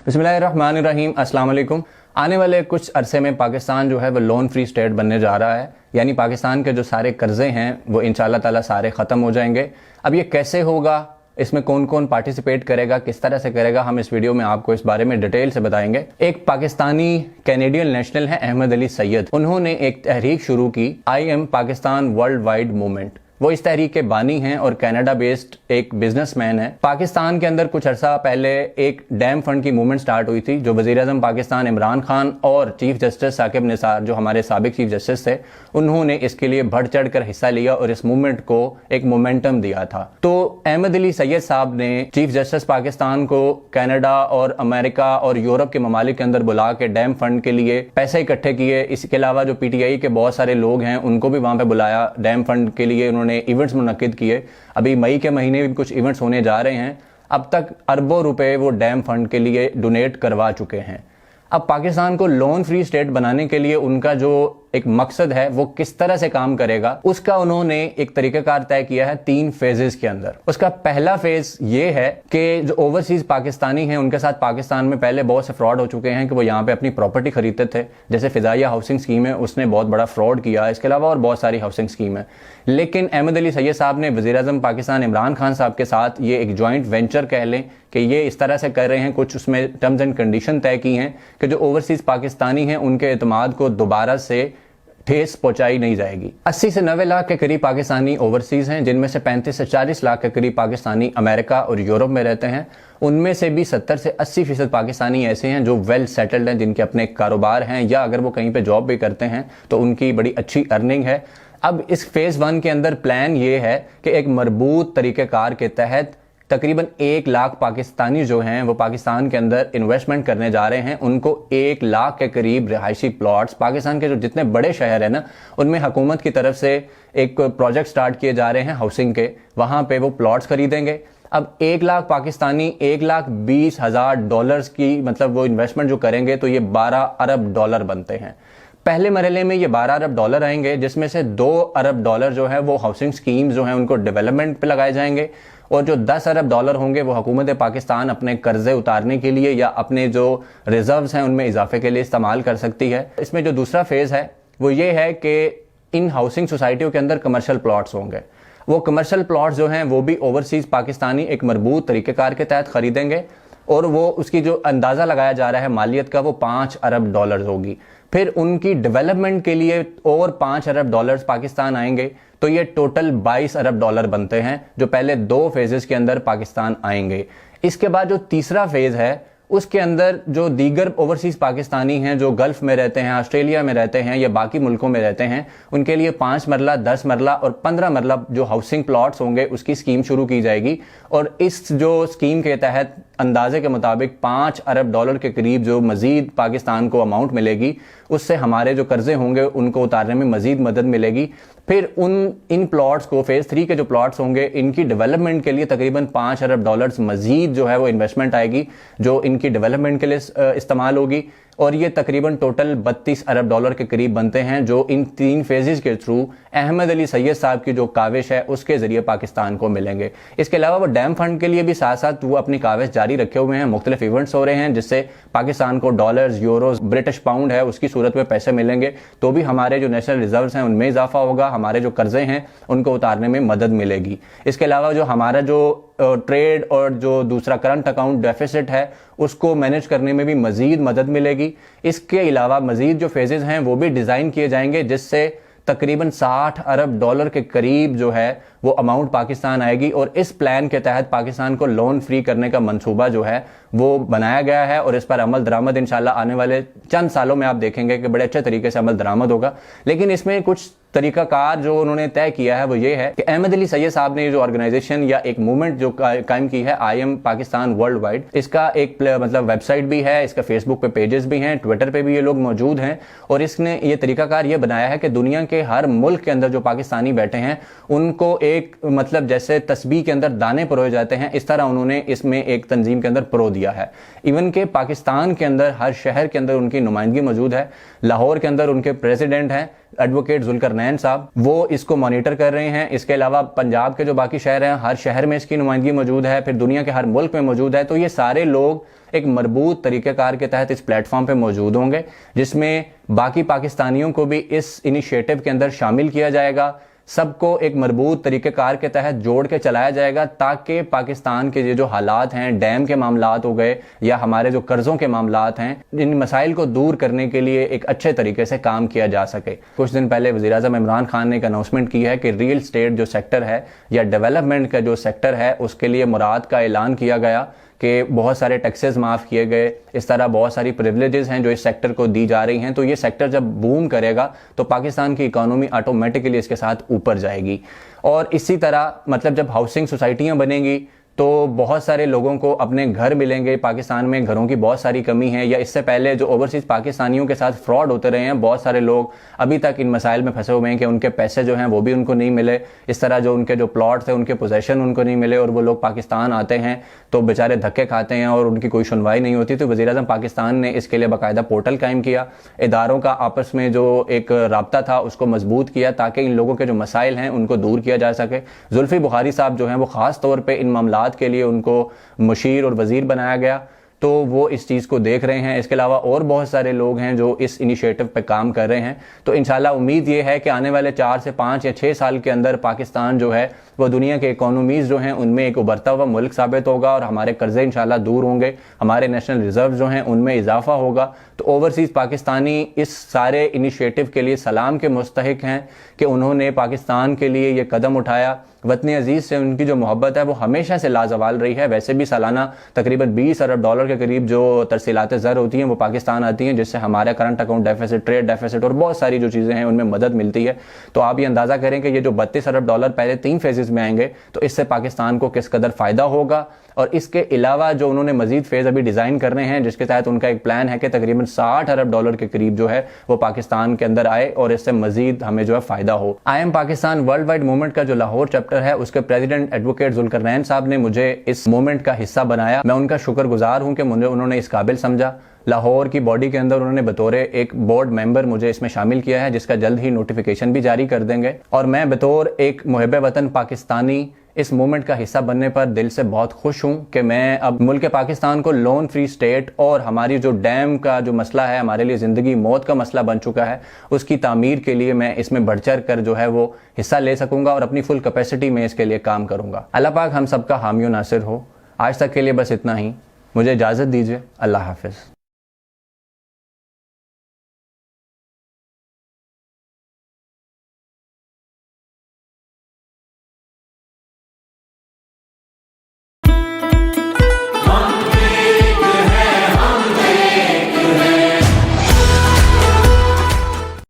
बिस्मिल्लाहिर्रहमानिर्रहीम, अस्सलाम वालेकुम। आने वाले कुछ अरसे में पाकिस्तान जो है वो लोन फ्री स्टेट बनने जा रहा है, यानी पाकिस्तान के जो सारे कर्जे हैं वो इंशाअल्लाह ताला सारे ख़त्म हो जाएंगे। अब ये कैसे होगा, इसमें कौन कौन पार्टिसिपेट करेगा, किस तरह से करेगा, हम इस वीडियो में आपको इस बारे में डिटेल से बताएंगे। एक पाकिस्तानी कैनेडियन नेशनल है अहमद अली सैयद, उन्होंने एक तहरीक शुरू की, I am Pakistan world wide movement. वो इस तहरीक के बानी हैं और कनाडा बेस्ड एक बिजनेसमैन है। पाकिस्तान के अंदर कुछ अर्सा पहले एक डैम फंड की मूवमेंट स्टार्ट हुई थी, जो वजीर आज़म पाकिस्तान इमरान खान और चीफ जस्टिस साकिब निसार, जो हमारे साबिक चीफ जस्टिस थे, उन्होंने इसके लिए बढ़ चढ़ कर हिस्सा लिया और इस मूवमेंट को एक मोमेंटम दिया था। तो अहमद अली सैयद साहब ने चीफ जस्टिस पाकिस्तान को कनाडा और अमेरिका और यूरोप के ममालिक के अंदर बुला के डैम फंड के लिए पैसे इकट्ठे किए। इसके अलावा जो PTI के बहुत सारे लोग हैं उनको भी वहां पर बुलाया डैम फंड के लिए। उन्होंने इवेंट्स मुनक्किद किए। अभी मई के महीने भी कुछ इवेंट्स होने जा रहे हैं। अब तक अरबों रुपए वो डैम फंड के लिए डोनेट करवा चुके हैं। अब पाकिस्तान को लोन फ्री स्टेट बनाने के लिए उनका जो एक मकसद है वो किस तरह से काम करेगा, उसका उन्होंने एक तरीकाकार तय किया है 3 फेजेस के अंदर। उसका पहला फेज ये है कि जो ओवरसीज पाकिस्तानी हैं उनके साथ पाकिस्तान में पहले बहुत से फ्रॉड हो चुके हैं कि वो यहाँ पे अपनी प्रॉपर्टी खरीदते थे। जैसे फिजाइया हाउसिंग स्कीम है, उसने बहुत बड़ा फ्रॉड किया। इसके अलावा और बहुत सारी हाउसिंग स्कीम है। लेकिन अहमद अली सैयद साहब ने वज़ीर आज़म पाकिस्तान इमरान खान साहब के साथ ये एक जॉइंट वेंचर कह लें कि ये इस तरह से कर रहे हैं, कुछ उसमें टर्म्स एंड कंडीशन तय की हैं कि जो ओवरसीज पाकिस्तानी हैं उनके एतमाद को दोबारा से ठेस पहुंचाई नहीं जाएगी। 80 से 90 लाख के करीब पाकिस्तानी ओवरसीज हैं, जिनमें से 35 से 40 लाख के करीब पाकिस्तानी अमेरिका और यूरोप में रहते हैं। उनमें से भी 70 से 80% पाकिस्तानी ऐसे हैं जो वेल सेटल्ड हैं, जिनके अपने कारोबार हैं, या अगर वो कहीं पे जॉब भी करते हैं तो उनकी बड़ी अच्छी अर्निंग है। अब इस फेज 1 के अंदर प्लान ये है कि एक मरबूत तरीक़ेकार के तहत तकरीबन 1 लाख पाकिस्तानी जो हैं वो पाकिस्तान के अंदर इन्वेस्टमेंट करने जा रहे हैं। उनको 1 लाख के करीब रिहायशी प्लॉट्स, पाकिस्तान के जो जितने बड़े शहर हैं ना, उनमें हुकूमत की तरफ से एक प्रोजेक्ट स्टार्ट किए जा रहे हैं हाउसिंग के, वहां पे वो प्लॉट्स खरीदेंगे। अब 1 लाख पाकिस्तानी $1,20,000 की मतलब वो इन्वेस्टमेंट जो करेंगे तो ये $12 अरब बनते हैं। पहले मरहले में ये $12 अरब आएंगे, जिसमें से $2 अरब जो है वो हाउसिंग स्कीम्स जो हैं उनको डेवलपमेंट पे लगाए जाएंगे, और जो $10 अरब होंगे वो हुकूमत पाकिस्तान अपने कर्जे उतारने के लिए या अपने जो रिजर्व्स हैं उनमें इजाफे के लिए इस्तेमाल कर सकती है। इसमें जो दूसरा फेज है वो ये है कि इन हाउसिंग सोसाइटियों के अंदर कमर्शियल प्लॉट्स होंगे। वो कमर्शियल प्लॉट्स जो हैं वो भी ओवरसीज पाकिस्तानी एक मरबूत तरीक़ेकार के तहत खरीदेंगे, और वो उसकी जो अंदाज़ा लगाया जा रहा है मालियत का वो $5 अरब होगी। फिर उनकी डेवलपमेंट के लिए और $5 अरब पाकिस्तान आएंगे, तो ये टोटल $22 अरब बनते हैं, जो पहले 2 फेजेस के अंदर पाकिस्तान आएंगे। इसके बाद जो तीसरा फेज है उसके अंदर जो दीगर ओवरसीज पाकिस्तानी हैं जो गल्फ में रहते हैं, ऑस्ट्रेलिया में रहते हैं या बाकी मुल्कों में रहते हैं, उनके लिए 5 मरला, 10 मरला और 15 मरला जो हाउसिंग प्लॉट्स होंगे उसकी स्कीम शुरू की जाएगी। और इस जो स्कीम के तहत अंदाजे के मुताबिक $5 अरब के करीब जो मजीद पाकिस्तान को अमाउंट मिलेगी, उससे हमारे जो कर्जे होंगे उनको उतारने में मजीद मदद मिलेगी। फिर इन प्लॉट्स को फेज 3 के जो प्लॉट्स होंगे इनकी डेवलपमेंट के लिए तकरीबन $5 अरब मजीद जो है वो इन्वेस्टमेंट आएगी, जो इनकी डेवलपमेंट के लिए इस्तेमाल होगी। और ये तकरीबन टोटल $32 अरब के करीब बनते हैं, जो इन 3 फेजेस के थ्रू अहमद अली सैयद साहब की जो काविश है उसके जरिए पाकिस्तान को मिलेंगे। इसके अलावा वो डैम फंड के लिए भी साथ साथ वो अपनी काविश जारी रखे हुए हैं। मुख्तलिफ इवेंट्स हो रहे हैं जिससे पाकिस्तान को डॉलर्स, यूरोज, ब्रिटिश पाउंड है उसकी सूरत में पैसे मिलेंगे, तो भी हमारे जो नेशनल रिजर्व्स हैं उनमें इजाफा होगा, हमारे जो कर्जे हैं उनको उतारने में मदद मिलेगी। इसके अलावा जो हमारा जो ट्रेड और जो दूसरा करंट अकाउंट डेफिसिट है उसको मैनेज करने में भी मजीद मदद मिलेगी। इसके अलावा मजीद जो फेजेस हैं वो भी डिज़ाइन किए जाएंगे, जिससे तकरीबन $60 अरब के करीब जो है वो अमाउंट पाकिस्तान आएगी। और इस प्लान के तहत पाकिस्तान को लोन फ्री करने का मंसूबा जो है वो बनाया गया है, और इस पर अमल दरामद इंशाल्लाह आने वाले चंद सालों में आप देखेंगे कि बड़े अच्छे तरीके से अमल दरामद होगा। लेकिन इसमें कुछ तरीकाकार जो उन्होंने तय किया है वो ये है कि अहमद अली सैयद साहब ने जो ऑर्गेनाइजेशन या एक मूवमेंट जो कायम की है, I am Pakistan world wide, इसका एक मतलब वेबसाइट भी है, इसका फेसबुक पे पेजेस भी हैं, ट्विटर पे भी ये लोग मौजूद हैं। और इसने ये तरीकाकार ये बनाया है कि दुनिया के हर मुल्क के अंदर जो पाकिस्तानी बैठे हैं उनको एक मतलब जैसे तस्बीह के अंदर दाने परोए जाते हैं, इस तरह उन्होंने इसमें एक तंजीम के अंदर परो दिया है। इवन के पाकिस्तान के अंदर हर शहर के अंदर उनकी नुमाइंदगी मौजूद है। लाहौर के अंदर उनके प्रेसिडेंट हैं, एडवोकेट जुल्करनैन साहब, वो इसको मॉनिटर कर रहे हैं। इसके अलावा पंजाब के जो बाकी शहर हैं, हर शहर में इसकी नुमाइंदगी मौजूद है, फिर दुनिया के हर मुल्क में मौजूद है। तो ये सारे लोग एक मरबूत तरीक़ेकार के तहत इस प्लेटफॉर्म पे मौजूद होंगे, जिसमें बाकी पाकिस्तानियों को भी इस इनिशिएटिव के अंदर शामिल किया जाएगा। सबको एक मरबूत तरीक़ेकार के तहत जोड़ के चलाया जाएगा, ताकि पाकिस्तान के ये जो हालात हैं, डैम के मामलात हो गए या हमारे जो कर्ज़ों के मामलात हैं, इन मसाइल को दूर करने के लिए एक अच्छे तरीके से काम किया जा सके। कुछ दिन पहले वज़ीर-ए-आज़म इमरान खान ने एक अनाउंसमेंट की है कि रियल स्टेट जो सेक्टर है या डेवलपमेंट का जो सेक्टर है, उसके लिए मुराद का ऐलान किया गया कि बहुत सारे टैक्सेस माफ़ किए गए। इस तरह बहुत सारी प्रिविलेजेस हैं जो इस सेक्टर को दी जा रही हैं। तो ये सेक्टर जब बूम करेगा तो पाकिस्तान की इकोनॉमी ऑटोमेटिकली इसके साथ ऊपर जाएगी। और इसी तरह मतलब जब हाउसिंग सोसाइटियाँ बनेंगी तो बहुत सारे लोगों को अपने घर मिलेंगे। पाकिस्तान में घरों की बहुत सारी कमी है, या इससे पहले जो ओवरसीज़ पाकिस्तानियों के साथ फ्रॉड होते रहे हैं, बहुत सारे लोग अभी तक इन मसाइल में फंसे हुए हैं कि उनके पैसे जो हैं वो भी उनको नहीं मिले। इस तरह जो उनके जो प्लॉट थे, उनके पोजेशन उनको नहीं मिले, और वो लोग पाकिस्तान आते हैं तो बेचारे धक्के खाते हैं और उनकी कोई सुनवाई नहीं होती। तो वज़ीर-ए-आज़म पाकिस्तान ने इसके लिए बाकायदा पोर्टल कायम किया, इदारों का आपस में जो एक राब्ता था उसको मजबूत किया, ताकि इन लोगों के जो मसाइल हैं उनको दूर किया जा सके। जुल्फ़ी बुखारी साहब जो हैं वो ख़ास तौर पर इन मामलात के लिए उनको मुशीर और वजीर बनाया गया, तो वो इस चीज़ को देख रहे हैं। इसके अलावा और बहुत सारे लोग हैं जो इस इनिशिएटिव पे काम कर रहे हैं। तो इंशाल्लाह उम्मीद ये है कि आने वाले 4 से 5 या 6 साल के अंदर पाकिस्तान जो है वो दुनिया के इकोनॉमीज़ जो हैं उनमें एक उभरता हुआ मुल्क साबित होगा, और हमारे कर्जे इंशाल्लाह दूर होंगे, हमारे नेशनल रिजर्व जो हैं उनमें इजाफा होगा। तो ओवरसीज़ पाकिस्तानी इस सारे इनिशिएटिव के लिए सलाम के मुस्तहिक हैं कि उन्होंने पाकिस्तान के लिए ये कदम उठाया। वतन अजीज़ से उनकी जो मोहब्बत है वो हमेशा से लाजवाल रही है। वैसे भी सालाना तकरीबन 20 अरब डॉलर के करीब जो तरसीलात ज़र होती हैं वो पाकिस्तान आती हैं, जिससे हमारा current account deficit, trade deficit और बहुत सारी जो चीज़ें हैं उनमें मदद मिलती है। तो आप ये अंदाज़ा करें कि ये जो 32 अरब डॉलर पहले 3 फेजेज़ में आएंगे तो इससे पाकिस्तान को किस कदर फ़ायदा होगा। और इसके अलावा जो उन्होंने मजीद फेज़ अभी डिज़ाइन करने हैं, जिसके तहत उनका एक प्लान है कि तकरीबन 60 अरब डॉलर के करीब जो है वो पाकिस्तान के अंदर आए और इससे मजीद हमें जो है फ़ायदा हो। I am Pakistan world wide movement का जो लाहौर चैप्टर है उसके प्रेसिडेंट एडवोकेट जुल्करनैन साहब ने मुझे इस मूवमेंट का हिस्सा बनाया। मैं उनका शुक्रगुजार हूँ कि मुझे उन्होंने इस काबिल समझा। लाहौर की बॉडी के अंदर उन्होंने बतौर एक बोर्ड मेंबर मुझे इसमें शामिल किया है, जिसका जल्द ही नोटिफिकेशन भी जारी कर देंगे। और मैं बतौर एक मुहिब वतन पाकिस्तानी इस मूवमेंट का हिस्सा बनने पर दिल से बहुत खुश हूँ कि मैं अब मुल्क पाकिस्तान को लोन फ्री स्टेट और हमारी जो डैम का जो मसला है, हमारे लिए ज़िंदगी मौत का मसला बन चुका है, उसकी तामीर के लिए मैं इसमें बढ़ चढ़ कर जो है वो हिस्सा ले सकूँगा और अपनी फुल कैपेसिटी में इसके लिए काम करूँगा। अल्लाह पाक हम सबका हामी नासिर हो। आज तक के लिए बस इतना ही। मुझे इजाज़त दीजिए। अल्लाह हाफ़िज़।